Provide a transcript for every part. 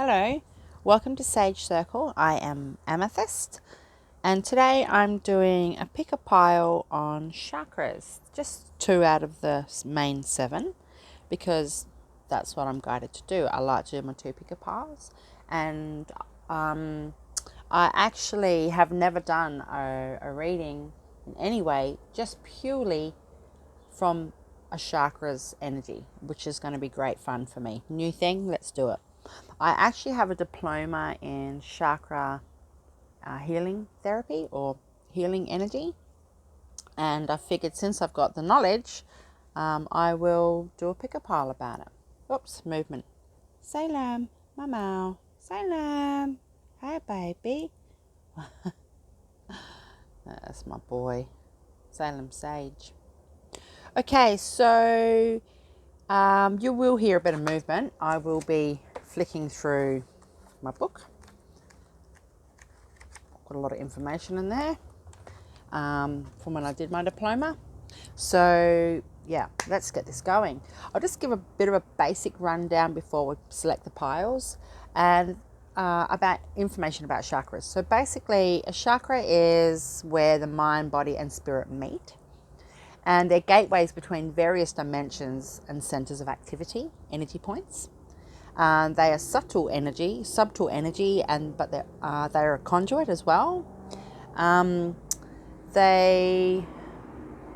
Hello, welcome to Sage Circle. I am Amythyst, and today I'm doing a pick a pile on chakras, just 2 out of the main 7, because that's what I'm guided to do. I like to do my 2 pick a piles, and I actually have never done a reading in any way, just purely from a chakra's energy, which is going to be great fun for me. New thing, let's do it. I actually have a diploma in chakra healing therapy or healing energy, and I figured since I've got the knowledge, I will do a pick a pile about it. Oops, movement. Salam, Mamau. Salam. Hi, baby. That's my boy, Salem Sage. Okay, so you will hear a bit of movement. I will be flicking through my book. Got a lot of information in there from when I did my diploma. So yeah, let's get this going. I'll just give a bit of a basic rundown before we select the piles and about information about chakras. So basically, a chakra is where the mind, body and spirit meet. And they're gateways between various dimensions and centers of activity, energy points. They are subtle energy, but they're a conduit as well.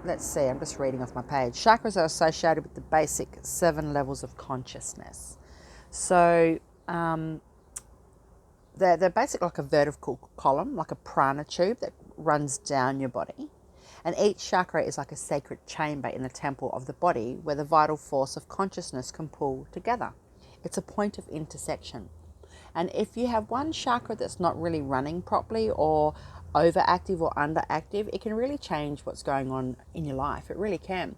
Let's see, I'm just reading off my page. Chakras are associated with the basic 7 levels of consciousness. So they're basically like a vertical column, like a prana tube that runs down your body. And each chakra is like a sacred chamber in the temple of the body where the vital force of consciousness can pull together. It's a point of intersection. And if you have one chakra that's not really running properly or overactive or underactive, it can really change what's going on in your life. It really can.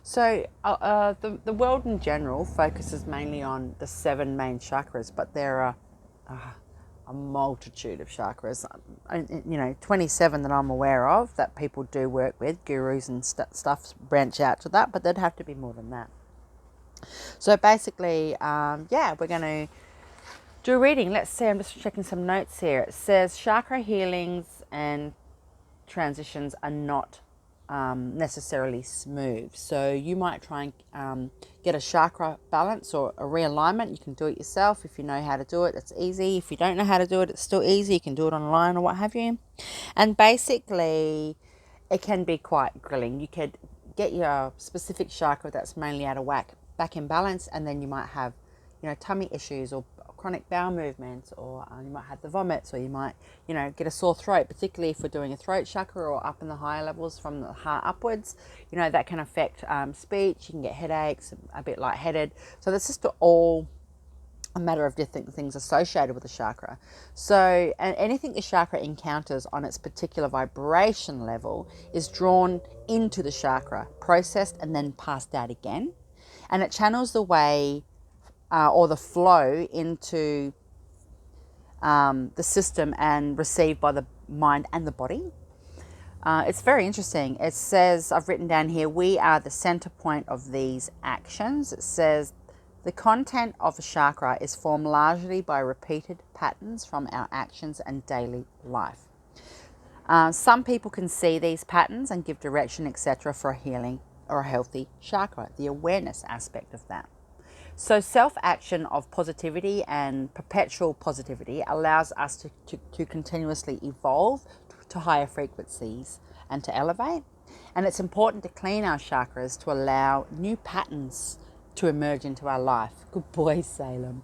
So the world in general focuses mainly on the 7 main chakras, but there are a multitude of chakras, 27 that I'm aware of that people do work with. Gurus and stuff branch out to that, but there'd have to be more than that. So basically, we're going to do a reading. Let's see, I'm just checking some notes here. It says chakra healings and transitions are not necessarily smooth. So you might try and get a chakra balance or a realignment. You can do it yourself if you know how to do it. It's easy. If you don't know how to do it, it's still easy. You can do it online or what have you. And basically, it can be quite grilling. You could get your specific chakra that's mainly out of whack back in balance, and then you might have, tummy issues or chronic bowel movements, or you might have the vomits, or you might, get a sore throat, particularly if we're doing a throat chakra or up in the higher levels from the heart upwards. That can affect speech. You can get headaches, a bit lightheaded. So that's just all a matter of different things associated with the chakra. So, and anything the chakra encounters on its particular vibration level is drawn into the chakra, processed and then passed out again. And it channels the way or the flow into the system and received by the mind and the body. It's very interesting. It says, I've written down here, we are the center point of these actions. It says, the content of a chakra is formed largely by repeated patterns from our actions and daily life. Some people can see these patterns and give direction, etc., for a healing or a healthy chakra, the awareness aspect of that. So self-action of positivity and perpetual positivity allows us to continuously evolve to higher frequencies and to elevate. And it's important to clean our chakras to allow new patterns to emerge into our life. Good boy, Salem.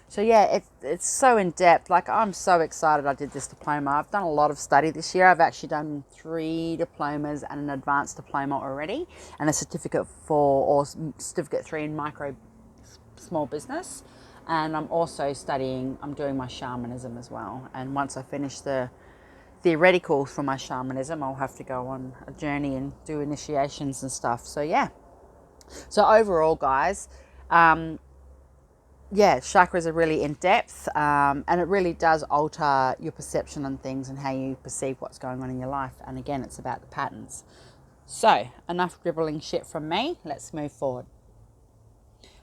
So yeah, it's so in depth. Like, I'm so excited I did this diploma. I've done a lot of study this year. I've actually done 3 diplomas and an advanced diploma already, and a certificate 3 in small business. And I'm also I'm doing my shamanism as well. And once I finish the theoretical for my shamanism, I'll have to go on a journey and do initiations and stuff. So yeah. So overall, guys, chakras are really in depth, and it really does alter your perception on things and how you perceive what's going on in your life. And again, it's about the patterns. So enough dribbling shit from me. Let's move forward.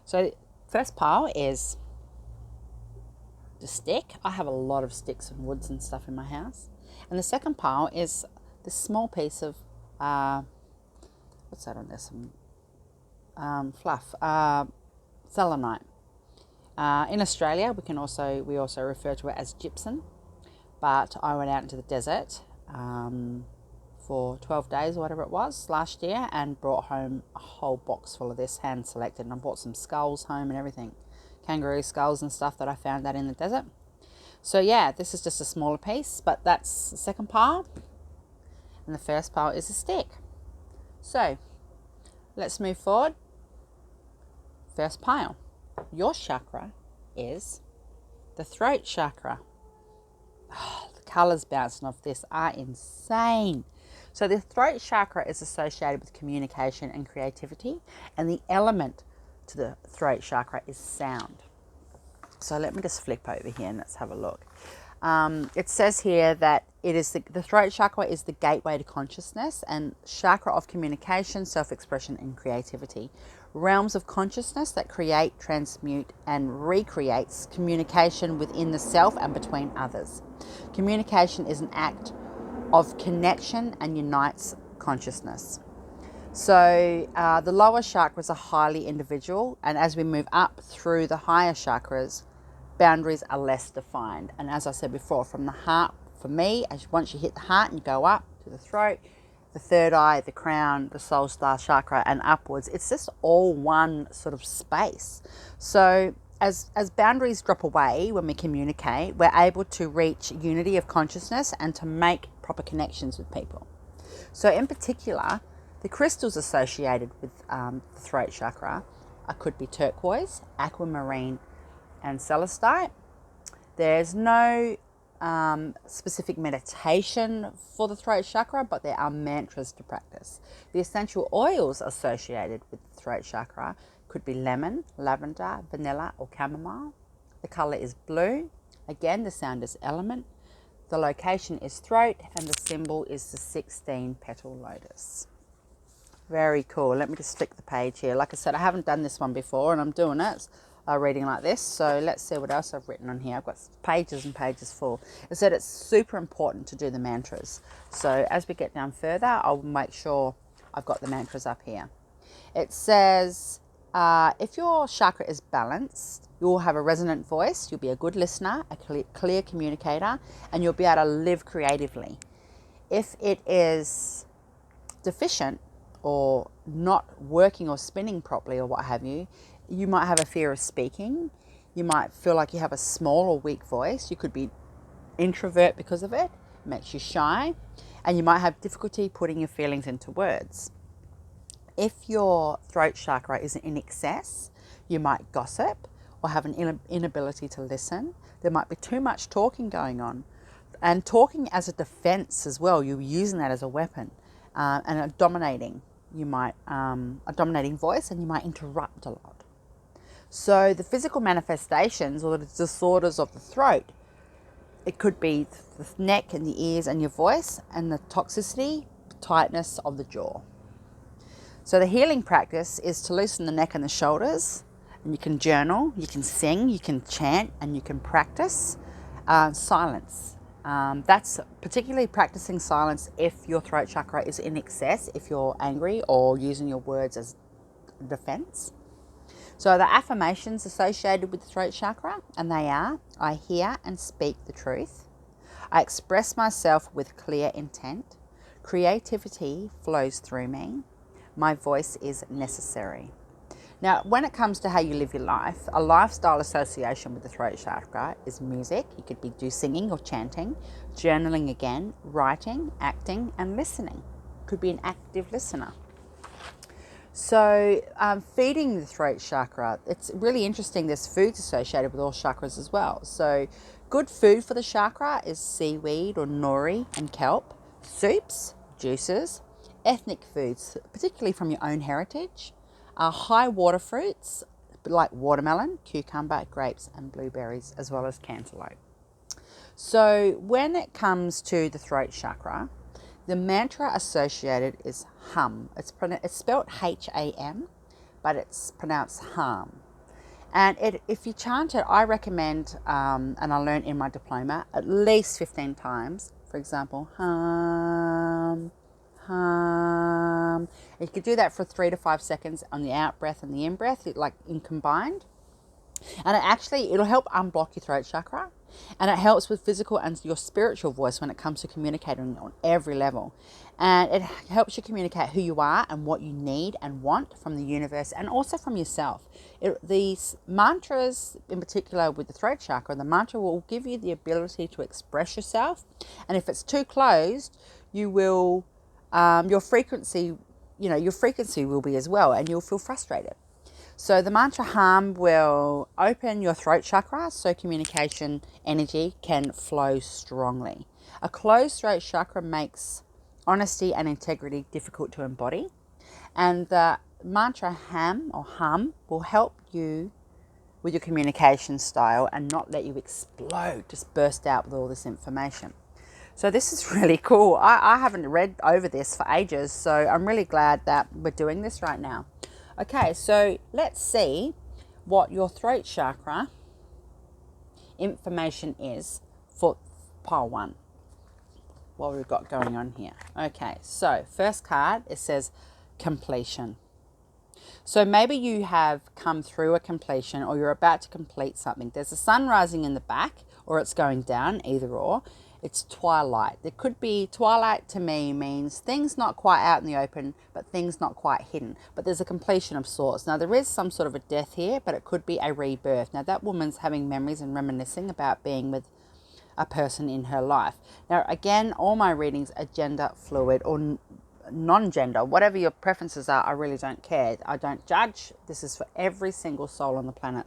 So first pile is the stick. I have a lot of sticks and woods and stuff in my house. And the second pile is this small piece of, what's that on there? Some fluff, Selenite. In Australia, we also refer to it as gypsum. But I went out into the desert for 12 days or whatever it was last year and brought home a whole box full of this, hand selected, and I brought some skulls home and everything, kangaroo skulls and stuff that I found out in the desert. So yeah, this is just a smaller piece, but that's the second pile, and the first pile is a stick. So let's move forward. First pile, your chakra is the throat chakra. Oh, the colours bouncing off this are insane. So the throat chakra is associated with communication and creativity, and the element to the throat chakra is sound. So let me just flip over here and let's have a look. It says here that it is the throat chakra is the gateway to consciousness and chakra of communication, self-expression and creativity. Realms of consciousness that create, transmute and recreates communication within the self and between others. Communication is an act of connection and unites consciousness. So the lower chakras are highly individual, and as we move up through the higher chakras, boundaries are less defined. And as I said before, from the heart, for me, once you hit the heart and you go up to the throat, the third eye, the crown, the soul star chakra and upwards, it's just all one sort of space. So as boundaries drop away when we communicate, we're able to reach unity of consciousness and to make proper connections with people. So in particular, the crystals associated with the throat chakra could be turquoise, aquamarine and celestite. There's no specific meditation for the throat chakra, but there are mantras to practice. The essential oils associated with the throat chakra could be lemon, lavender, vanilla or chamomile. The color is blue. Again, the sound is element. The location is throat and the symbol is the 16 petal lotus. Very cool. Let me just flick the page here. Like I said, I haven't done this one before and I'm doing it. Reading like this. So let's see what else I've written on here. I've got pages and pages full. It said it's super important to do the mantras. So as we get down further, I'll make sure I've got the mantras up here. It says, if your chakra is balanced, you'll have a resonant voice, you'll be a good listener, a clear communicator, and you'll be able to live creatively. If it is deficient or not working or spinning properly or what have you, you might have a fear of speaking. You might feel like you have a small or weak voice. You could be introvert because of it. It makes you shy. And you might have difficulty putting your feelings into words. If your throat chakra is in excess, you might gossip or have an inability to listen. There might be too much talking going on. And talking as a defense as well. You're using that as a weapon. And a dominating voice, and you might interrupt a lot. So the physical manifestations or the disorders of the throat, it could be the neck and the ears and your voice, and the toxicity, tightness of the jaw. So the healing practice is to loosen the neck and the shoulders, and you can journal, you can sing, you can chant, and you can practice silence. That's particularly practicing silence if your throat chakra is in excess, if you're angry or using your words as defense. So the affirmations associated with the throat chakra, and they are, I hear and speak the truth. I express myself with clear intent. Creativity flows through me. My voice is necessary. Now, when it comes to how you live your life, a lifestyle association with the throat chakra is music. You could do singing or chanting, journaling again, writing, acting, and listening. Could be an active listener. So feeding the throat chakra, it's really interesting. There's foods associated with all chakras as well. So good food for the chakra is seaweed or nori and kelp, soups, juices, ethnic foods, particularly from your own heritage, high water fruits like watermelon, cucumber, grapes and blueberries, as well as cantaloupe. So when it comes to the throat chakra, the mantra associated is hum. It's spelled H-A-M, but it's pronounced hum. And if you chant it, I recommend, and I learned in my diploma, at least 15 times. For example, hum, hum. You could do that for 3 to 5 seconds on the out breath and the in breath, like in combined. And it'll help unblock your throat chakra. And it helps with physical and your spiritual voice when it comes to communicating on every level. And it helps you communicate who you are and what you need and want from the universe and also from yourself. These mantras, in particular with the throat chakra, the mantra will give you the ability to express yourself. And if it's too closed, you will, your frequency will be as well, and you'll feel frustrated. So the mantra hum will open your throat chakra so communication energy can flow strongly. A closed throat chakra makes honesty and integrity difficult to embody. And the mantra hum will help you with your communication style and not let you explode, just burst out with all this information. So this is really cool. I haven't read over this for ages, so I'm really glad that we're doing this right now. Okay, so let's see what your throat chakra information is for pile 1. What we've got going on here. Okay, so first card, it says completion. So maybe you have come through a completion or you're about to complete something. There's a sun rising in the back or it's going down, either or. It's twilight. There could be, twilight to me means things not quite out in the open, but things not quite hidden. But there's a completion of sorts. Now there is some sort of a death here, but it could be a rebirth. Now that woman's having memories and reminiscing about being with a person in her life. Now again, all my readings are gender fluid or non-gender, whatever your preferences are. I really don't care. I don't judge. This is for every single soul on the planet,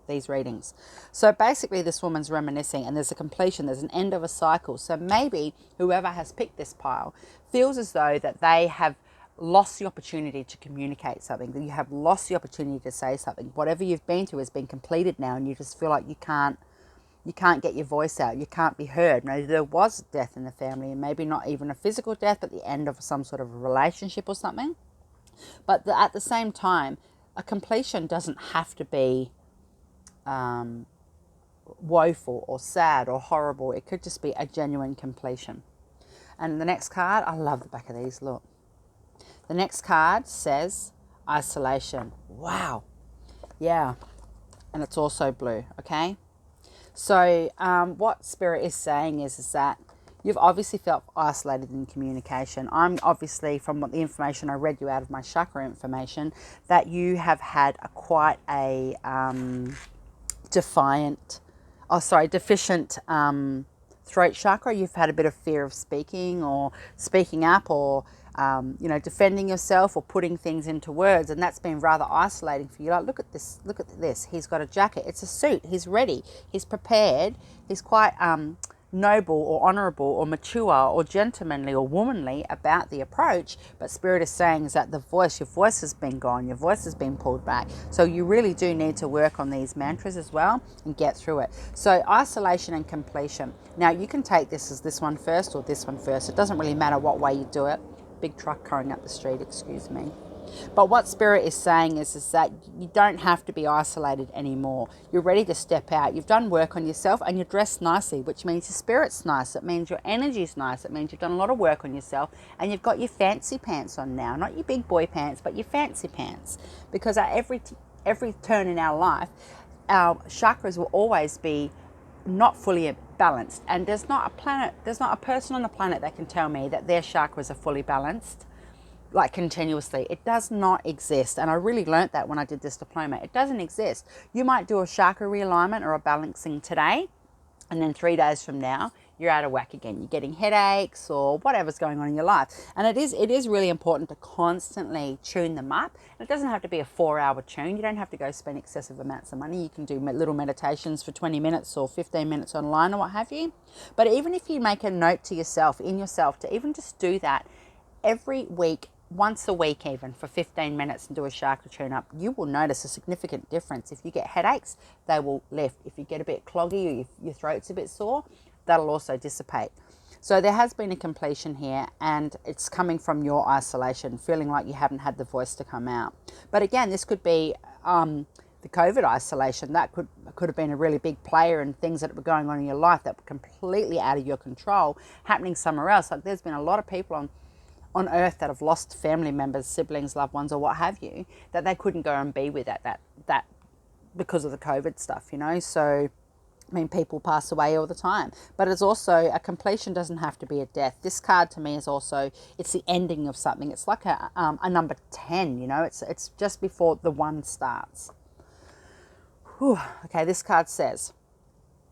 these readings. So basically this woman's reminiscing and there's a completion, there's an end of a cycle. So maybe whoever has picked this pile feels as though that they have lost the opportunity to communicate something, that you have lost the opportunity to say something. Whatever you've been through has been completed now and you just feel like you can't get your voice out, you can't be heard. Maybe there was death in the family and maybe not even a physical death, but the end of some sort of a relationship or something. But at the same time, a completion doesn't have to be woeful or sad or horrible. It could just be a genuine completion. And the next card, I love the back of these, look. The next card says isolation. Wow. Yeah. And it's also blue, okay? So what Spirit is saying is that you've obviously felt isolated in communication. I'm obviously, from what the information I read you out of my chakra information, that you have had quite a deficient throat chakra. You've had a bit of fear of speaking or speaking up or defending yourself or putting things into words, and that's been rather isolating for you. Like, look at this. He's got a jacket. It's a suit. He's ready. He's prepared. He's quite noble or honourable or mature or gentlemanly or womanly about the approach. But Spirit is saying is that your voice has been gone. Your voice has been pulled back. So you really do need to work on these mantras as well and get through it. So isolation and completion. Now you can take this as this one first or this one first. It doesn't really matter what way you do it. Big truck going up the street, excuse me. But what Spirit is saying is that you don't have to be isolated anymore. You're ready to step out. You've done work on yourself and you're dressed nicely, which means your spirit's nice. It means your energy's nice. It means you've done a lot of work on yourself and you've got your fancy pants on now. Not your big boy pants, but your fancy pants. Because at every turn in our life, our chakras will always be not fully balanced. And there's not a person on the planet that can tell me that their chakras are fully balanced, like continuously. It does not exist. And I really learnt that when I did this diploma. It doesn't exist. You might do a chakra realignment or a balancing today, and then 3 days from now, you're out of whack again. You're getting headaches or whatever's going on in your life. And it is really important to constantly tune them up. And it doesn't have to be a 4-hour tune. You don't have to go spend excessive amounts of money. You can do little meditations for 20 minutes or 15 minutes online or what have you. But even if you make a note to yourself, to even just do that every week, once a week even, for 15 minutes and do a chakra tune up, you will notice a significant difference. If you get headaches, they will lift. If you get a bit cloggy or your throat's a bit sore, that'll also dissipate. So there has been a completion here, and it's coming from your isolation, feeling like you haven't had the voice to come out. But again, this could be the COVID isolation. That could have been a really big player in things that were going on in your life that were completely out of your control, happening somewhere else. Like there's been a lot of people on earth that have lost family members, siblings, loved ones, or what have you, that they couldn't go and be with that because of the COVID stuff, you know. So I mean, people pass away all the time, but it's also a completion doesn't have to be a death. This card to me is also, it's the ending of something. It's like a number 10, you know, it's just before the 1 starts. Whew. Okay, this card says,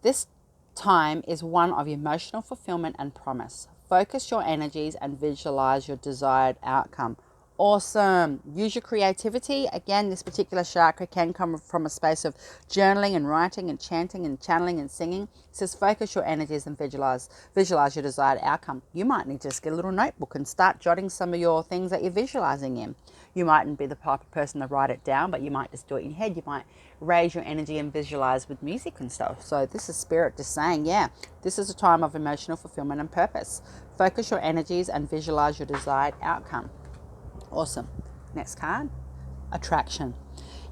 this time is one of emotional fulfillment and promise. Focus your energies and visualize your desired outcome. Awesome. Use your creativity. Again, this particular chakra can come from a space of journaling and writing and chanting and channeling and singing. It says focus your energies and visualize your desired outcome. You might need to just get a little notebook and start jotting some of your things that you're visualizing in. You mightn't be the type of person to write it down, but you might just do it in your head. You might raise your energy and visualize with music and stuff. So this is spirit just saying, yeah, this is a time of emotional fulfillment and purpose. Focus your energies and visualize your desired outcome. Awesome. Next card, attraction.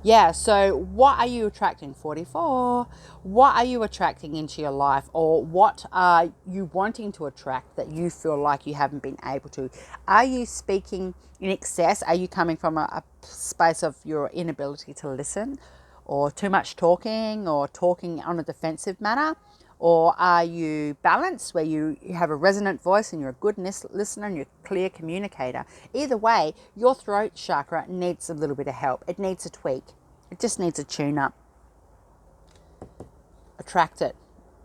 Yeah, so what are you attracting? 44. What are you attracting into your life, or what are you wanting to attract that you feel like you haven't been able to? Are you speaking in excess? Are you coming from a space of your inability to listen, or too much talking, or talking on a defensive manner? Or are you balanced, where you have a resonant voice and you're a good listener and you're a clear communicator? Either way, your throat chakra needs a little bit of help. It needs a tweak. It just needs a tune up. Attract it.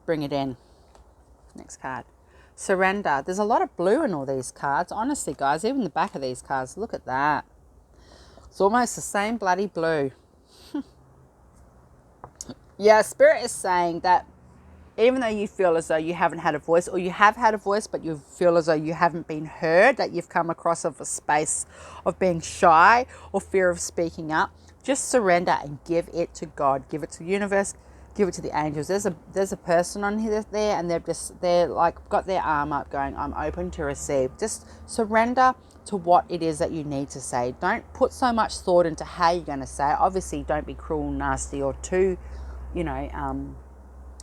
Bring it in. Next card. Surrender. There's a lot of blue in all these cards. Honestly, guys, even the back of these cards, look at that. It's almost the same bloody blue. Yeah, Spirit is saying that even though you feel as though you haven't had a voice, or you have had a voice, but you feel as though you haven't been heard, that you've come across of a space of being shy or fear of speaking up, just surrender and give it to God. Give it to the universe. Give it to the angels. There's a person on here there, and they're like got their arm up going, I'm open to receive. Just surrender to what it is that you need to say. Don't put so much thought into how you're going to say it. Obviously, don't be cruel, nasty, or too,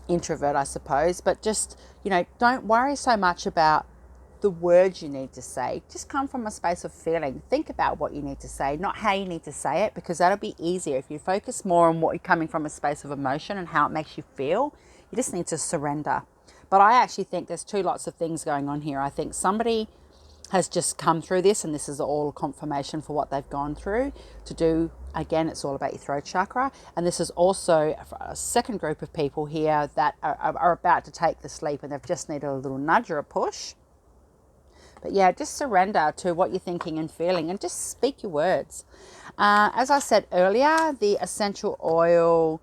introvert, I suppose, but just, don't worry so much about the words you need to say. Just come from a space of feeling. Think about what you need to say, not how you need to say it, because that'll be easier. If you focus more on what you're coming from a space of emotion and how it makes you feel, you just need to surrender. But I actually think there's lots of things going on here. I think somebody has just come through this, and this is all confirmation for what they've gone through to do. Again, it's all about your throat chakra. And this is also a second group of people here that are about to take the leap, and they've just needed a little nudge or a push. But yeah, just surrender to what you're thinking and feeling, and just speak your words. As I said earlier, the essential oil,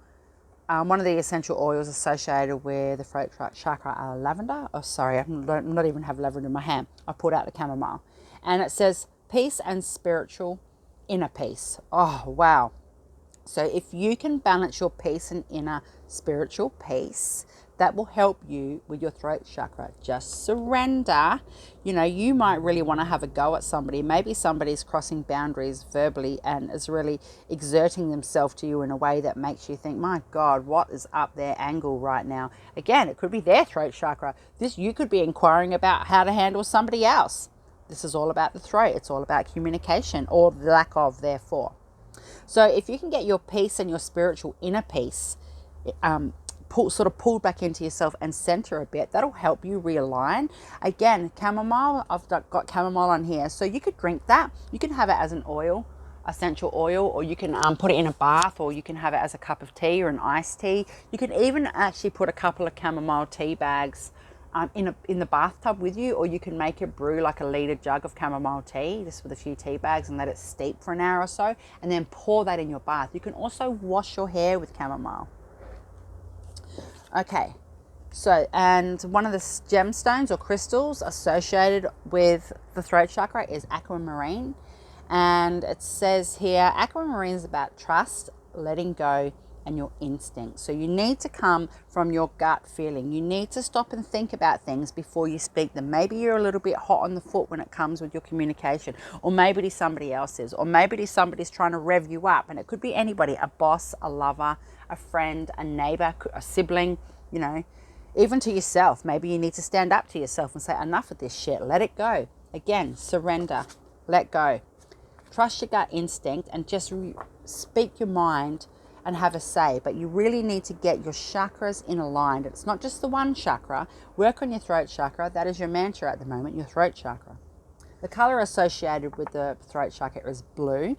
one of the essential oils associated with the throat chakra are lavender. Oh, sorry, I'm not even have lavender in my hand. I pulled out the chamomile. And it says peace and spiritual inner peace. Oh, wow. So if you can balance your peace and inner spiritual peace, that will help you with your throat chakra. Just surrender. You might really want to have a go at somebody. Maybe somebody's crossing boundaries verbally and is really exerting themselves to you in a way that makes you think, my God, what is up their angle right now? Again, it could be their throat chakra. You could be inquiring about how to handle somebody else. This is all about the throat. It's all about communication, or the lack of, therefore. So if you can get your peace and your spiritual inner peace pulled back into yourself and center a bit, that'll help you realign. Again, chamomile, I've got chamomile on here, so you could drink that. You can have it as an oil, essential oil, or you can put it in a bath, or you can have it as a cup of tea or an iced tea. You can even actually put a couple of chamomile tea bags in the bathtub with you, or you can make it brew like a litre jug of chamomile tea just with a few tea bags and let it steep for an hour or so, and then pour that in your bath. You can also wash your hair with chamomile. Okay, so, and one of the gemstones or crystals associated with the throat chakra is aquamarine. And it says here, aquamarine is about trust, letting go, and your instinct. So you need to come from your gut feeling. You need to stop and think about things before you speak them. Maybe you're a little bit hot on the foot when it comes with your communication, or maybe it is somebody else's, or maybe it is somebody's trying to rev you up, and it could be anybody, a boss, a lover, a friend, a neighbor, a sibling, you know, even to yourself. Maybe you need to stand up to yourself and say, enough of this shit, let it go. Again, surrender, let go. Trust your gut instinct and just speak your mind and have a say. But you really need to get your chakras in aligned. It's not just the one chakra. Work on your throat chakra. That is your mantra at the moment, your throat chakra. The color associated with the throat chakra is blue.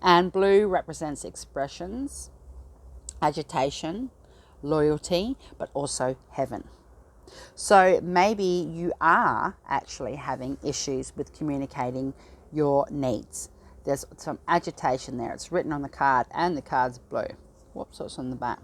And blue represents expressions, agitation, loyalty, but also heaven. So maybe you are actually having issues with communicating your needs. There's some agitation there. It's written on the card, and the card's blue. Whoops, what's on the back?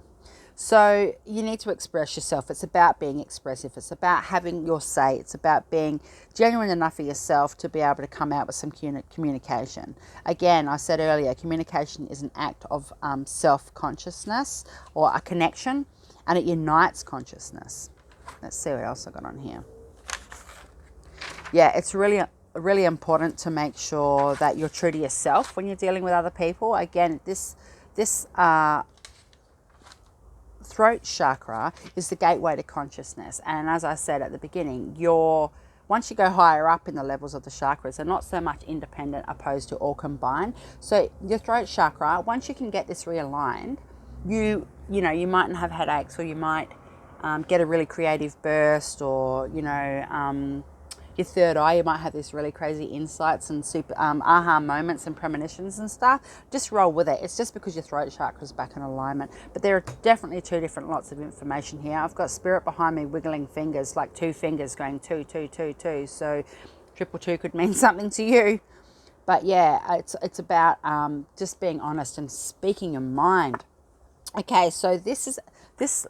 So you need to express yourself. It's about being expressive. It's about having your say. It's about being genuine enough for yourself to be able to come out with some communication. Again, I said earlier, communication is an act of self-consciousness or a connection, and it unites consciousness. Let's see what else I got on here. Yeah, it's really important to make sure that you're true to yourself when you're dealing with other people. Again, this throat chakra is the gateway to consciousness. And as I said at the beginning, once you go higher up in the levels of the chakras, they're not so much independent opposed to all combined. So your throat chakra, once you can get this realigned, you mightn't have headaches, or you might get a really creative burst, or your third eye, you might have this really crazy insights and super aha moments and premonitions and stuff. Just roll with it. It's just because your throat chakra is back in alignment. But there are definitely two different lots of information here. I've got spirit behind me wiggling fingers, like two fingers going 2, 2, 2, 2. So 222 could mean something to you. But yeah, it's about just being honest and speaking your mind. Okay, so this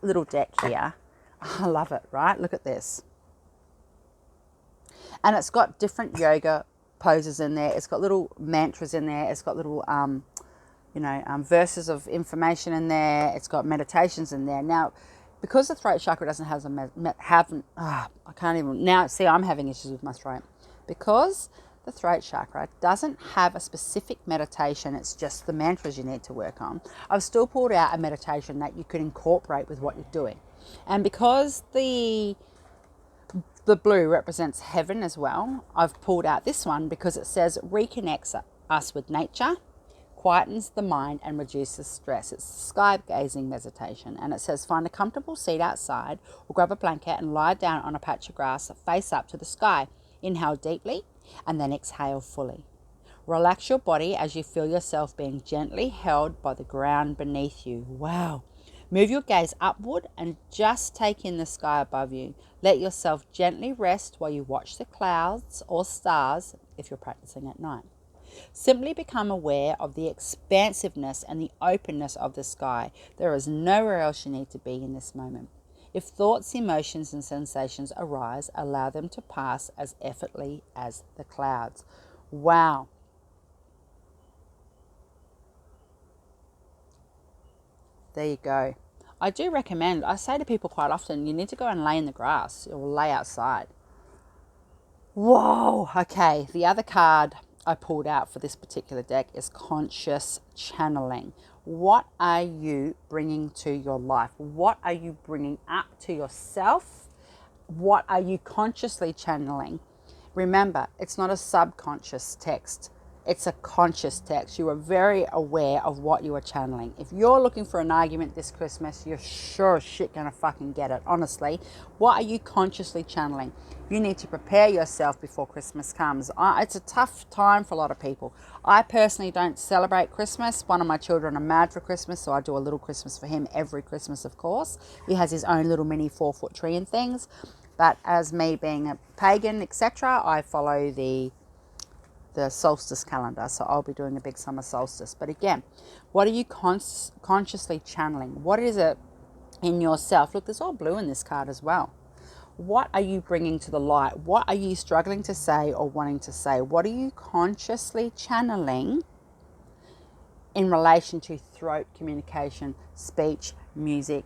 little deck here. I love it, right? Look at this. And it's got different yoga poses in there. It's got little mantras in there. It's got little, verses of information in there. It's got meditations in there. Now, because the throat chakra doesn't I'm having issues with my throat. Because the throat chakra doesn't have a specific meditation, it's just the mantras you need to work on. I've still pulled out a meditation that you could incorporate with what you're doing. And because the blue represents heaven as well, I've pulled out this one because it says reconnects us with nature, quietens the mind and reduces stress. It's sky gazing meditation, and it says find a comfortable seat outside or grab a blanket and lie down on a patch of grass face up to the sky. Inhale deeply and then exhale fully. Relax your body as you feel yourself being gently held by the ground beneath you. Wow. Move your gaze upward and just take in the sky above you. Let yourself gently rest while you watch the clouds or stars if you're practicing at night. Simply become aware of the expansiveness and the openness of the sky. There is nowhere else you need to be in this moment. If thoughts, emotions, and sensations arise, allow them to pass as effortlessly as the clouds. Wow. There you go. I do recommend, I say to people quite often, you need to go and lay in the grass or lay outside. Whoa. Okay. The other card I pulled out for this particular deck is conscious channeling. What are you bringing to your life? What are you bringing up to yourself? What are you consciously channeling? Remember, it's not a subconscious text. It's a conscious text. You are very aware of what you are channeling. If you're looking for an argument this Christmas, you're sure as shit gonna fucking get it. Honestly, what are you consciously channeling? You need to prepare yourself before Christmas comes. It's a tough time for a lot of people. I personally don't celebrate Christmas. One of my children are mad for Christmas, so I do a little Christmas for him every Christmas, of course. He has his own little mini 4-foot tree and things. But as me being a pagan, etc., I follow the solstice calendar, so I'll be doing a big summer solstice. But again, what are you consciously channeling? What is it in yourself? Look, there's all blue in this card as well. What are you bringing to the light? What are you struggling to say or wanting to say? What are you consciously channeling in relation to throat communication, speech, music,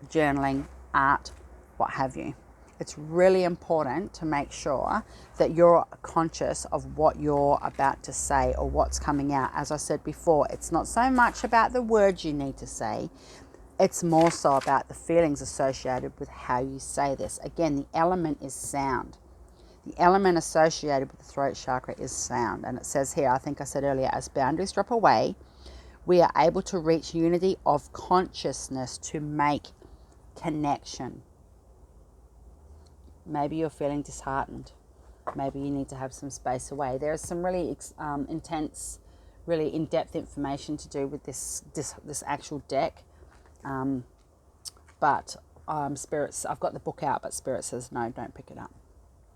journaling, art, what have you. It's really important to make sure that you're conscious of what you're about to say or what's coming out. As I said before, it's not so much about the words you need to say. It's more so about the feelings associated with how you say this. Again, the element is sound. The element associated with the throat chakra is sound. And it says here, I think I said earlier, as boundaries drop away, we are able to reach unity of consciousness to make connection. Maybe you're feeling disheartened. Maybe you need to have some space away. There's some really intense, really in-depth information to do with this actual deck. But Spirits, I've got the book out, but Spirit says no, don't pick it up.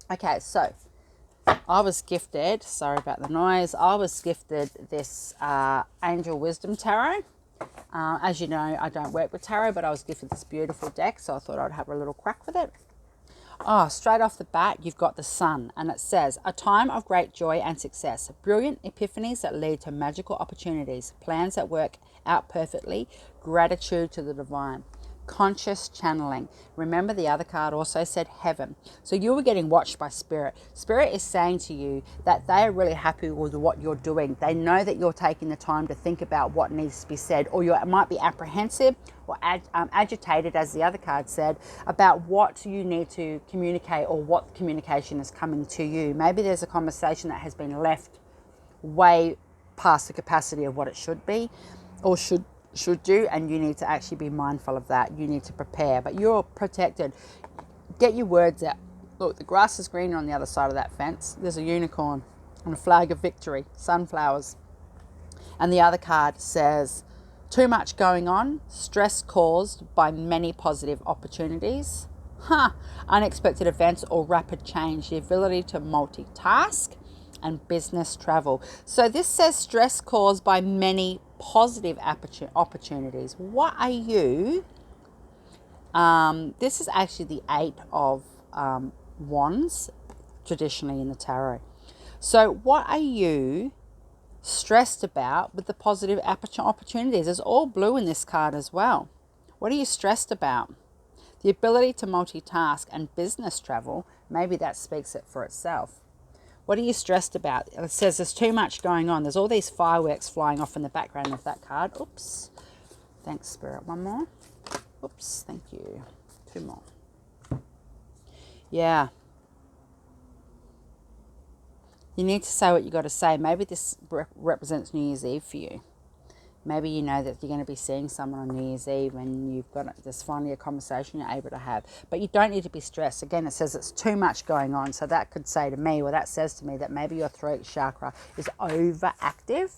Okay, so I was gifted, sorry about the noise, I was gifted this Angel Wisdom Tarot. As you know, I don't work with tarot, but I was gifted this beautiful deck, so I thought I'd have a little crack with it. Oh, straight off the bat, you've got the Sun, and it says, a time of great joy and success, brilliant epiphanies that lead to magical opportunities, plans that work out perfectly, gratitude to the divine, conscious channeling. Remember, the other card also said heaven. So you were getting watched by Spirit. Spirit is saying to you that they are really happy with what you're doing. They know that you're taking the time to think about what needs to be said, or you might be apprehensive or agitated, as the other card said, about what you need to communicate or what communication is coming to you. Maybe there's a conversation that has been left way past the capacity of what it should be or should do, and you need to actually be mindful of that. You need to prepare, but you're protected. Get your words out. Look, the grass is greener on the other side of that fence. There's a unicorn and a flag of victory, sunflowers. And the other card says, too much going on, stress caused by many positive opportunities, unexpected events or rapid change, the ability to multitask, and business travel. So this says stress caused by many positive opportunities. What are you? This is actually the 8 of Wands, traditionally in the tarot. So what are you stressed about with the positive opportunities? There's all blue in this card as well. What are you stressed about? The ability to multitask and business travel, maybe that speaks it for itself. What are you stressed about? It says there's too much going on. There's all these fireworks flying off in the background of that card. Oops. Thanks, Spirit. One more. Oops. Thank you. 2 more. Yeah. You need to say what you got to say. Maybe this represents New Year's Eve for you. Maybe you know that you're going to be seeing someone on New Year's Eve and you've got there's finally a conversation you're able to have. But you don't need to be stressed. Again, it says it's too much going on. So that could say to me, or that says to me, that maybe your throat chakra is overactive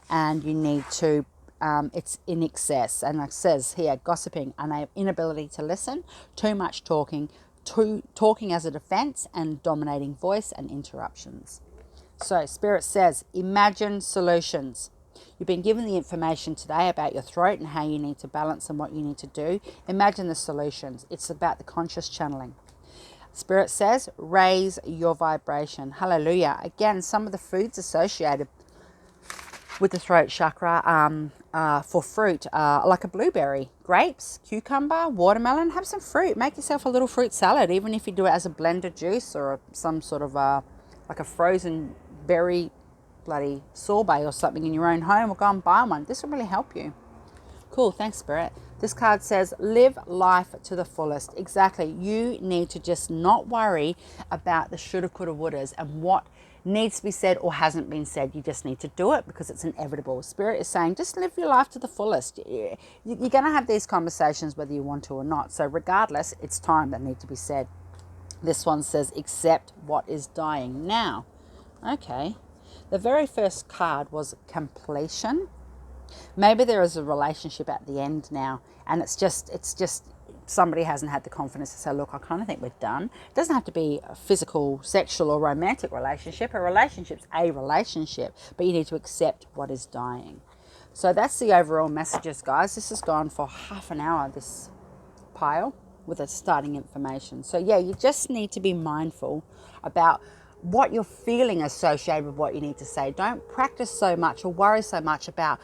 and you need to, it's in excess. And it says here, gossiping, an inability to listen, too much talking, talking as a defense, and dominating voice and interruptions. So Spirit says, imagine solutions. You've been given the information today about your throat and how you need to balance and what you need to do. Imagine the solutions. It's about the conscious channeling. Spirit says, raise your vibration. Hallelujah. Again, some of the foods associated with the throat chakra for fruit, like a blueberry, grapes, cucumber, watermelon. Have some fruit. Make yourself a little fruit salad, even if you do it as a blended juice or some sort of like a frozen berry bloody sorbet or something in your own home, or go and buy one. This will really help you. Cool. Thanks, Spirit. This card says, live life to the fullest. Exactly. You need to just not worry about the shoulda, coulda, wouldas and what needs to be said or hasn't been said. You just need to do it because it's inevitable. Spirit is saying, just live your life to the fullest. You're going to have these conversations whether you want to or not. So regardless, it's time that need to be said. This one says, accept what is dying now. Okay. The very first card was completion. Maybe there is a relationship at the end now, and it's just somebody hasn't had the confidence to say, look, I kind of think we're done. It doesn't have to be a physical, sexual, or romantic relationship. A relationship's a relationship, but you need to accept what is dying. So that's the overall messages, guys. This has gone for half an hour, this pile, with the starting information. So yeah, you just need to be mindful about what you're feeling associated with what you need to say. Don't practice so much or worry so much about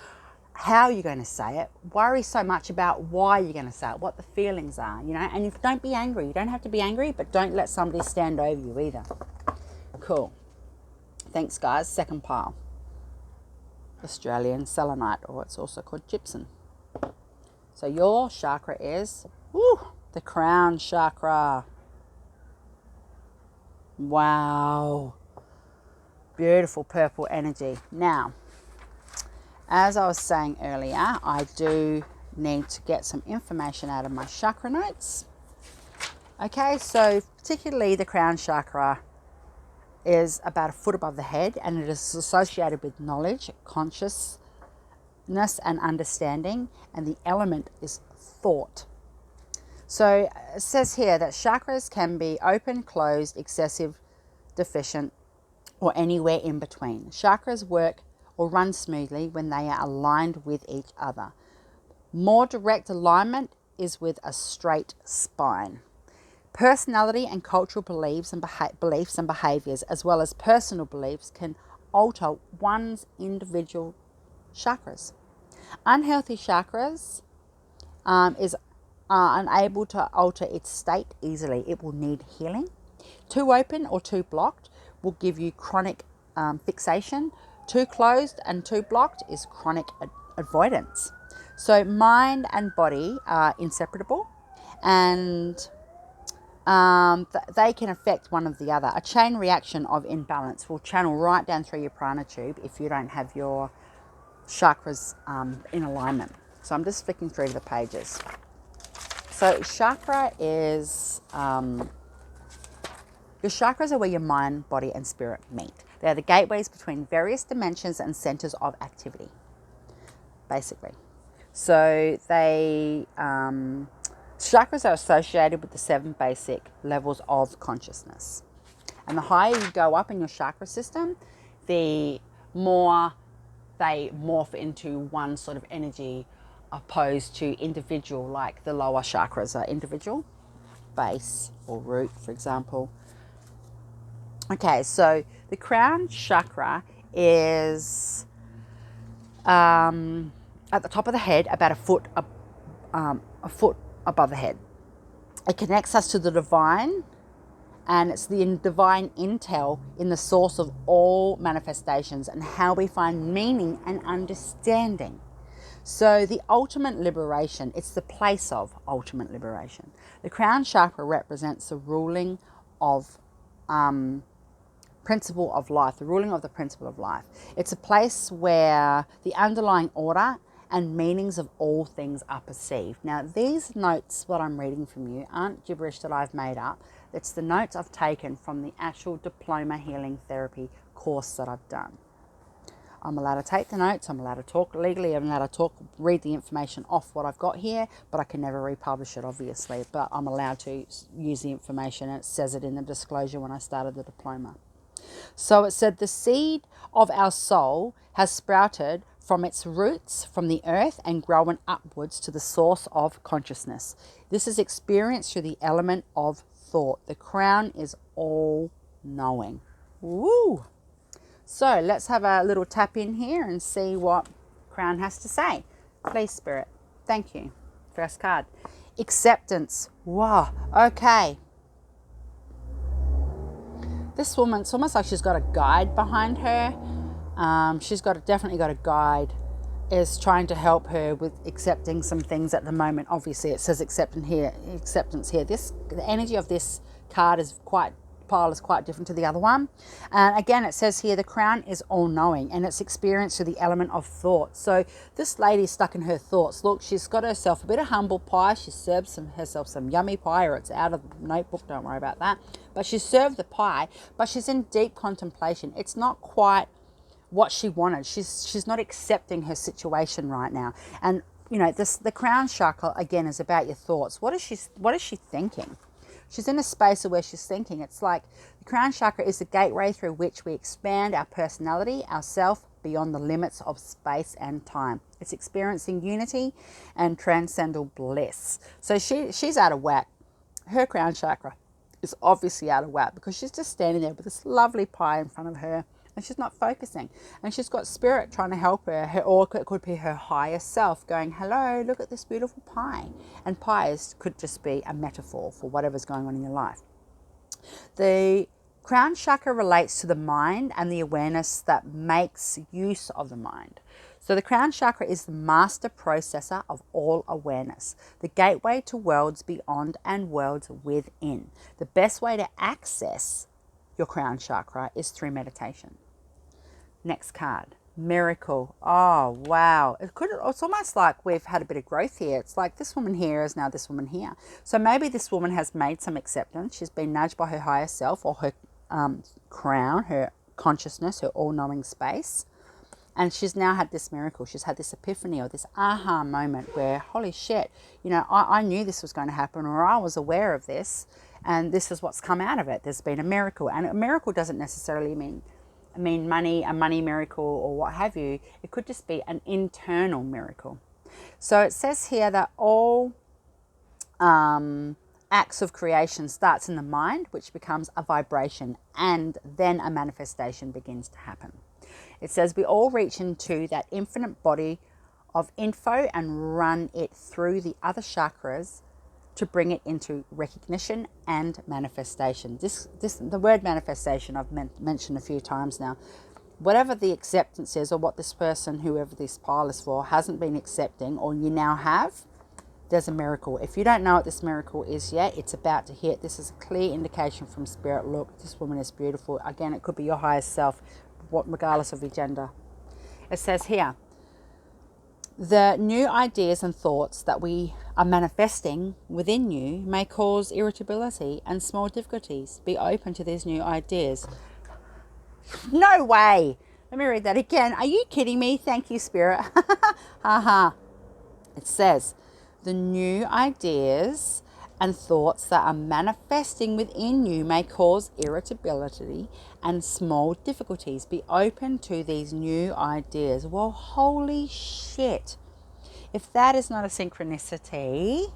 how you're going to say it. Worry so much about why you're going to say it, what the feelings are, you know. And don't be angry. You don't have to be angry, but don't let somebody stand over you either. Cool. Thanks, guys. Second pile. Australian selenite, or it's also called gypsum. So your chakra is the crown chakra. Wow. Beautiful purple energy. Now, as I was saying earlier, I do need to get some information out of my chakra notes. Okay, so particularly the crown chakra is about a foot above the head, and it is associated with knowledge, consciousness, and understanding, and the element is thought. So it says here that chakras can be open, closed, excessive, deficient, or anywhere in between. Chakras work or run smoothly when they are aligned with each other. More direct alignment is with a straight spine. Personality and cultural beliefs and behaviors, as well as personal beliefs, can alter one's individual chakras. Unhealthy chakras are unable to alter its state easily. It will need healing. Too open or too blocked will give you chronic fixation. Too closed and too blocked is chronic avoidance. So mind and body are inseparable, and they can affect one of the other. A chain reaction of imbalance will channel right down through your prana tube if you don't have your chakras in alignment. So I'm just flicking through the pages. So chakra is, your chakras are where your mind, body and spirit meet. They are the gateways between various dimensions and centers of activity, basically. So they, chakras are associated with the 7 basic levels of consciousness. And the higher you go up in your chakra system, the more they morph into one sort of energy opposed to individual, like the lower chakras are individual, base or root, for example. Okay, so the crown chakra is at the top of the head, about a foot above the head. It connects us to the divine, and it's the divine intel in the source of all manifestations and how we find meaning and understanding. So the ultimate liberation, it's the place of ultimate liberation. The crown chakra represents the ruling of principle of life, the ruling of the principle of life. It's a place where the underlying order and meanings of all things are perceived. Now, these notes, what I'm reading from you, aren't gibberish that I've made up. It's the notes I've taken from the actual diploma healing therapy course that I've done. I'm allowed to take the notes, I'm allowed to talk legally, I'm allowed to read the information off what I've got here, but I can never republish it, obviously. But I'm allowed to use the information, and it says it in the disclosure when I started the diploma. So it said, the seed of our soul has sprouted from its roots from the earth and grown upwards to the source of consciousness. This is experienced through the element of thought. The crown is all knowing. Woo! So let's have a little tap in here and see what crown has to say. Please, Spirit. Thank you. First card. Acceptance. Wow. Okay. This woman, it's almost like she's got a guide behind her. She's definitely got a guide, is trying to help her with accepting some things at the moment. Obviously, it says acceptance here. The energy of this card is quite different to the other one. And again, it says here the crown is all-knowing, and it's experienced through the element of thought. So this lady's stuck in her thoughts. Look, she's got herself a bit of humble pie. She served herself some yummy pie, or it's out of the notebook, don't worry about that. But she served the pie, but she's in deep contemplation. It's not quite what she wanted. She's not accepting her situation right now. And you know, the crown chakra again is about your thoughts. What is she thinking? She's in a space of where she's thinking. It's like the crown chakra is the gateway through which we expand our personality, ourself, beyond the limits of space and time. It's experiencing unity and transcendental bliss. So she's out of whack. Her crown chakra is obviously out of whack because she's just standing there with this lovely pie in front of her, and she's not focusing. And she's got spirit trying to help her, or it could be her higher self going, hello, look at this beautiful pie. And pies could just be a metaphor for whatever's going on in your life. The crown chakra relates to the mind and the awareness that makes use of the mind. So the crown chakra is the master processor of all awareness, the gateway to worlds beyond and worlds within. The best way to access your crown chakra is through meditation. Next card, miracle. Oh, wow. It's almost like we've had a bit of growth here. It's like this woman here is now this woman here. So maybe this woman has made some acceptance. She's been nudged by her higher self or her crown, her consciousness, her all-knowing space. And she's now had this miracle. She's had this epiphany or this aha moment where, holy shit, you know, I knew this was going to happen, or I was aware of this, and this is what's come out of it. There's been a miracle. And a miracle doesn't necessarily mean money, a money miracle or what have you. It could just be an internal miracle. So it says here that all acts of creation starts in the mind, which becomes a vibration, and then a manifestation begins to happen. It says we all reach into that infinite body of info and run it through the other chakras to bring it into recognition and manifestation. The word manifestation I've mentioned a few times now. Whatever the acceptance is, or what this person, whoever this pile is for, hasn't been accepting, or you now have, there's a miracle. If you don't know what this miracle is yet, it's about to hit. This is a clear indication from spirit. Look, this woman is beautiful. Again, it could be your highest self, regardless of your gender. It says here, the new ideas and thoughts that we are manifesting within you may cause irritability and small difficulties. Be open to these new ideas. No way. Let me read that again. Are you kidding me? Thank you, Spirit. Haha. It says, the new ideas and thoughts that are manifesting within you may cause irritability and small difficulties. Be open to these new ideas. Well, holy shit. If that is not a synchronicity,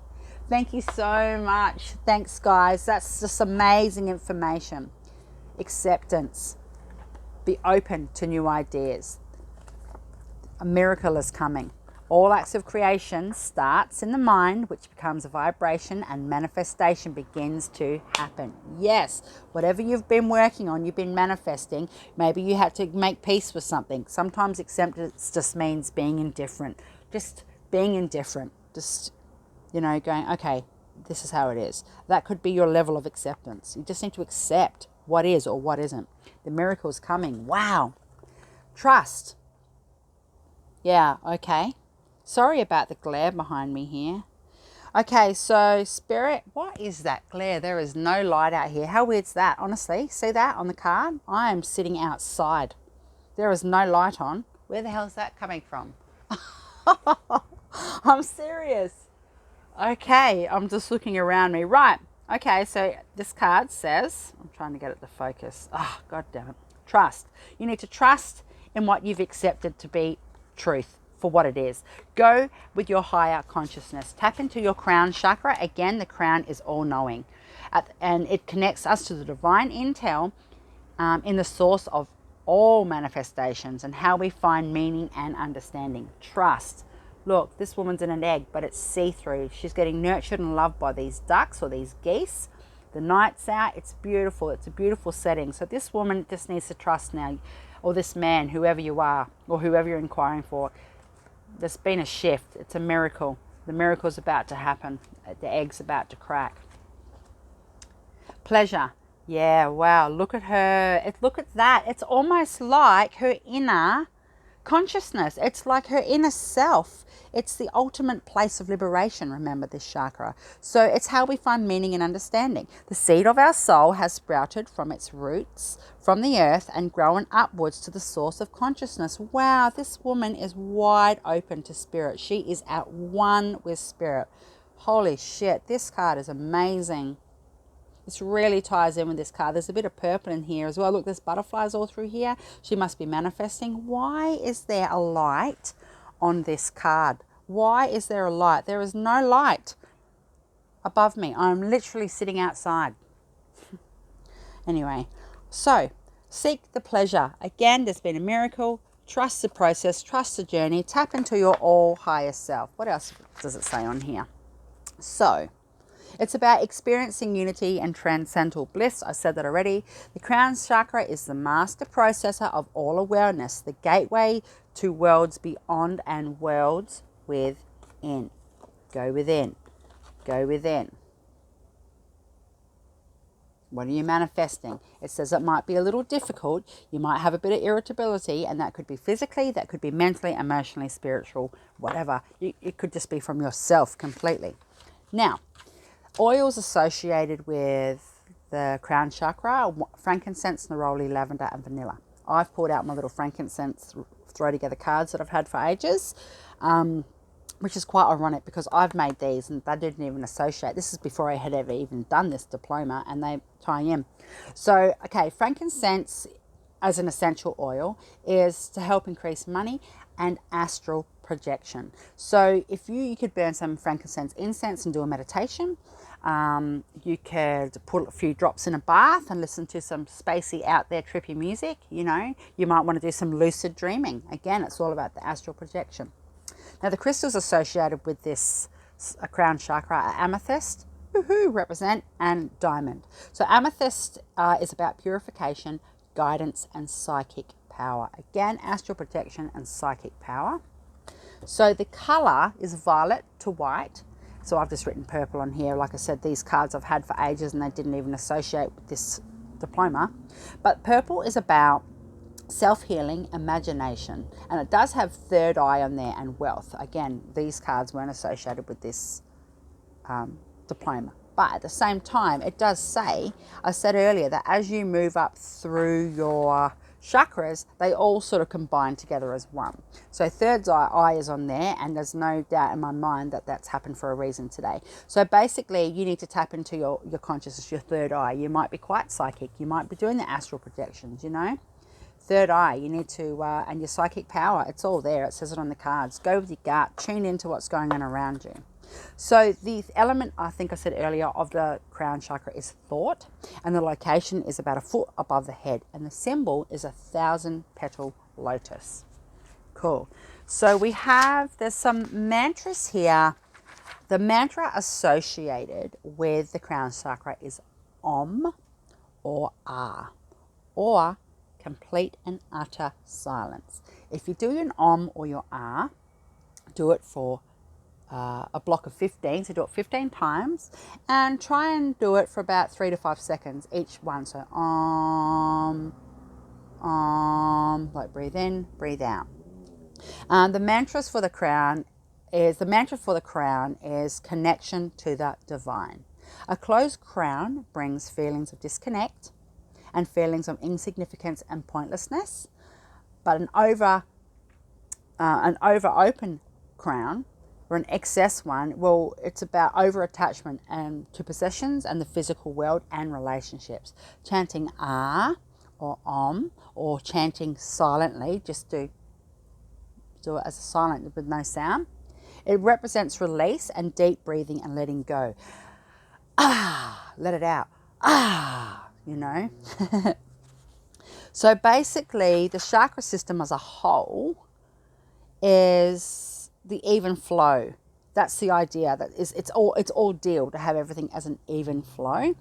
thank you so much. Thanks, guys. That's just amazing information. Acceptance. Be open to new ideas. A miracle is coming. All acts of creation starts in the mind, which becomes a vibration, and manifestation begins to happen. Yes, whatever you've been working on, you've been manifesting. Maybe you had to make peace with something. Sometimes acceptance just means being indifferent. Just being indifferent. Just, you know, going, okay, this is how it is. That could be your level of acceptance. You just need to accept what is or what isn't. The miracle's coming. Wow. Trust. Yeah, okay. Sorry about the glare behind me here. Okay, so Spirit, what is that glare? There is no light out here. How weird's that? Honestly, see that on the card? I am sitting outside. There is no light on. Where the hell is that coming from? I'm serious. Okay, I'm just looking around me. Right. Okay, so this card says, I'm trying to get it to focus. Oh, God damn it. Trust. You need to trust in what you've accepted to be truth. For what it is. Go with your higher consciousness. Tap into your crown chakra. Again, the crown is all-knowing. And it connects us to the divine intel in the source of all manifestations and how we find meaning and understanding. Trust. Look, this woman's in an egg, but it's see-through. She's getting nurtured and loved by these ducks or these geese. The night's out. It's beautiful. It's a beautiful setting. So this woman just needs to trust now, or this man, whoever you are, or whoever you're inquiring for. There's been a shift. It's a miracle. The miracle's about to happen. The egg's about to crack. Pleasure. Yeah, wow. Look at her. Look at that. It's almost like her inner consciousness. It's like her inner self. It's the ultimate place of liberation, remember, this chakra. So it's how we find meaning and understanding. The seed of our soul has sprouted from its roots from the earth and grown upwards to the source of consciousness. Wow, this woman is wide open to spirit. She is at one with spirit. Holy shit, this card is amazing. This really ties in with this card. There's a bit of purple in here as well. Look, there's butterflies all through here. She must be manifesting. Why is there a light on this card? Why is there a light? There is no light above me. I'm literally sitting outside. Anyway, so Seek the pleasure. Again, there's been a miracle. Trust the process, trust the journey, tap into your all higher self. What else does it say on here? So, it's about experiencing unity and transcendental bliss. I said that already. The crown chakra is the master processor of all awareness, the gateway to worlds beyond and worlds within. Go within. Go within. What are you manifesting? It says it might be a little difficult. You might have a bit of irritability, and that could be physically, that could be mentally, emotionally, spiritual, whatever. It could just be from yourself completely. Now, oils associated with the crown chakra: frankincense, neroli, lavender, and vanilla. I've pulled out my little frankincense throw together cards that I've had for ages, which is quite ironic because I've made these and they didn't even associate. This is before I had ever even done this diploma, and they tie in. So, okay, frankincense as an essential oil is to help increase money and astral projection. So if you could burn some frankincense incense and do a meditation. You could put a few drops in a bath and listen to some spacey out there trippy music. You know, you might want to do some lucid dreaming. Again, it's all about the astral projection. Now, the crystals associated with this crown chakra are amethyst, represent, and diamond. So amethyst is about purification, guidance, and psychic power. Again, astral protection and psychic power. So the color is violet to white. So I've just written purple on here. Like I said, these cards I've had for ages and they didn't even associate with this diploma. But purple is about self-healing, imagination, and it does have third eye on there, and wealth. Again, these cards weren't associated with this diploma, but at the same time it does say, I said earlier, that as you move up through your chakras, they all sort of combine together as one. So third eye is on there, and there's no doubt in my mind that that's happened for a reason today. So basically you need to tap into your consciousness, your third eye. You might be quite psychic, you might be doing the astral projections, you know. Third eye, you need to, and your psychic power, it's all there. It says it on the cards. Go with your gut, tune into what's going on around you. So the element, I think I said earlier, of the crown chakra is thought, and the location is about a foot above the head, and the symbol is a 1,000-petal lotus. Cool. So there's some mantras here. The mantra associated with the crown chakra is Om or Ah, or complete and utter silence. If you do an Om or your Ah, do it for a block of 15, so do it 15 times, and try and do it for about 3 to 5 seconds each one. So Om, Om, like breathe in, breathe out. The mantra for the crown is connection to the divine. A closed crown brings feelings of disconnect and feelings of insignificance and pointlessness, but an over open crown, or an excess one, well, it's about over attachment and to possessions and the physical world and relationships. Chanting Ah or Om, or chanting silently, just do it as a silent with no sound. It represents release and deep breathing and letting go. Ah, let it out. Ah, you know. So basically, the chakra system as a whole is the even flow. That's the idea. That is, it's all deal to have everything as an even flow.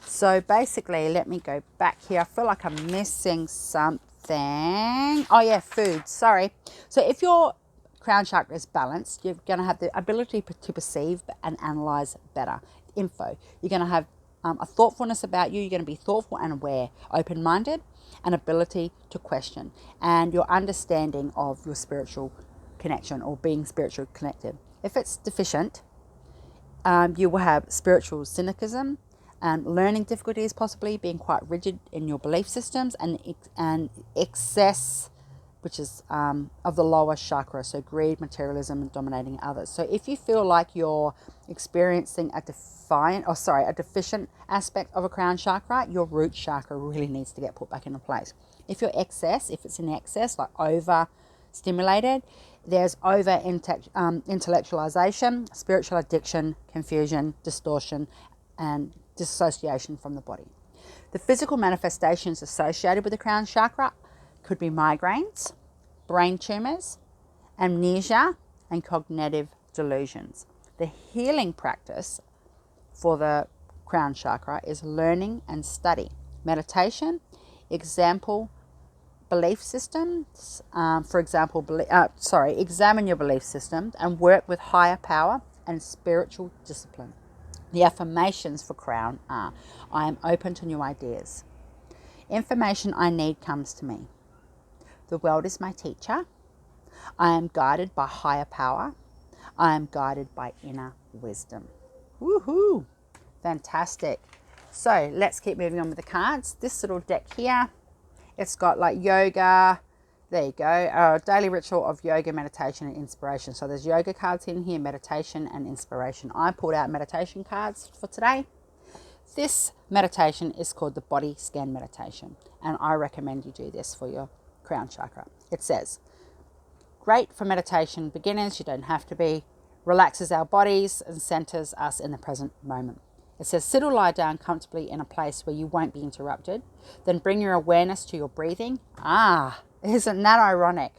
So basically, let me go back here. I feel like I'm missing something. Oh yeah, food. Sorry. So if your crown chakra is balanced, you're going to have the ability to perceive and analyze better info. You're going to have a thoughtfulness about you. You're going to be thoughtful and aware, open-minded, and ability to question, and your understanding of your spiritual connection or being spiritually connected. If it's deficient, you will have spiritual cynicism, learning difficulties, possibly being quite rigid in your belief systems, and excess, which is of the lower chakra, so greed, materialism, and dominating others. So if you feel like you're experiencing a deficient aspect of a crown chakra, your root chakra really needs to get put back into place. If it's in excess, like over stimulated, there's over intellectualization, spiritual addiction, confusion, distortion, and dissociation from the body. The physical manifestations associated with the crown chakra could be migraines, brain tumors, amnesia, and cognitive delusions. The healing practice for the crown chakra is learning and study, meditation, example, belief systems. Examine your belief system and work with higher power and spiritual discipline. The affirmations for crown are: I am open to new ideas. Information I need comes to me. The world is my teacher. I am guided by higher power. I am guided by inner wisdom. Woohoo! Fantastic. So let's keep moving on with the cards. This little deck here, it's got like yoga. There you go. Daily ritual of yoga, meditation, and inspiration. So there's yoga cards in here, meditation and inspiration. I pulled out meditation cards for today. This meditation is called the body scan meditation, and I recommend you do this for your crown chakra. It says, great for meditation beginners, you don't have to be, relaxes our bodies and centers us in the present moment. It says, sit or lie down comfortably in a place where you won't be interrupted. Then bring your awareness to your breathing. Isn't that ironic?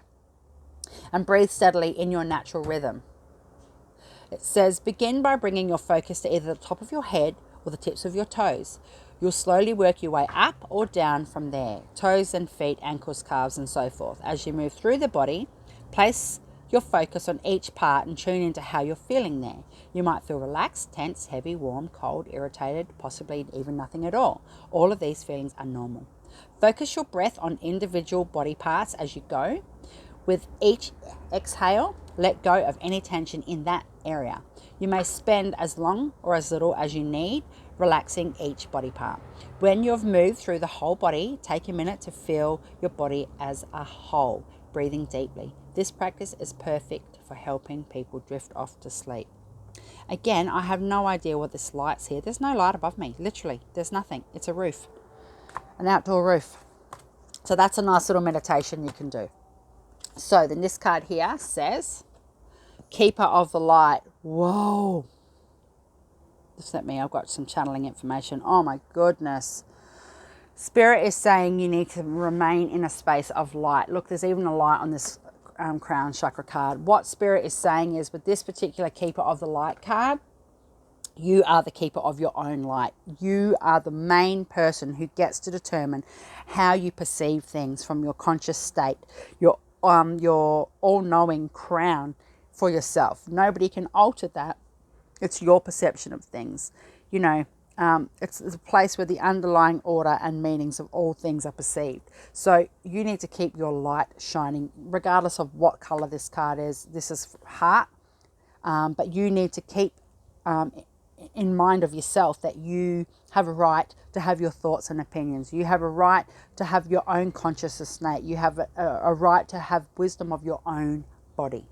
And breathe steadily in your natural rhythm. It says, begin by bringing your focus to either the top of your head or the tips of your toes. You'll slowly work your way up or down from there. Toes and feet, ankles, calves, and so forth. As you move through the body, place your focus on each part and tune into how you're feeling there. You might feel relaxed, tense, heavy, warm, cold, irritated, possibly even nothing at all. All of these feelings are normal. Focus your breath on individual body parts as you go. With each exhale, let go of any tension in that area. You may spend as long or as little as you need, relaxing each body part. When you've moved through the whole body, take a minute to feel your body as a whole, breathing deeply. This practice is perfect for helping people drift off to sleep. Again, I have no idea what this light's here. There's no light above me, literally. There's nothing. It's a roof, an outdoor roof. So that's a nice little meditation you can do. So then this card here says, Keeper of the Light. Whoa. Just let me, I've got some channeling information. Oh my goodness. Spirit is saying you need to remain in a space of light. Look, there's even a light on this crown chakra card. What Spirit is saying is, with this particular Keeper of the Light card, you are the keeper of your own light. You are the main person who gets to determine how you perceive things from your conscious state, your all-knowing crown for yourself. Nobody can alter that. It's your perception of things. You know, it's a place where the underlying order and meanings of all things are perceived. So you need to keep your light shining, regardless of what color this card is. This is heart, but you need to keep in mind of yourself that you have a right to have your thoughts and opinions. You have a right to have your own consciousness state. You have a right to have wisdom of your own body.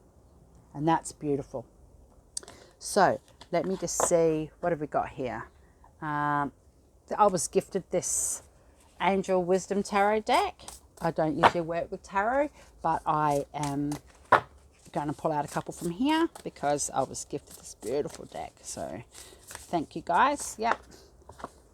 And that's beautiful. So let me just see, what have we got here? I was gifted this Angel Wisdom Tarot deck. I don't usually work with tarot, but I am going to pull out a couple from here because I was gifted this beautiful deck. So thank you guys. Yep.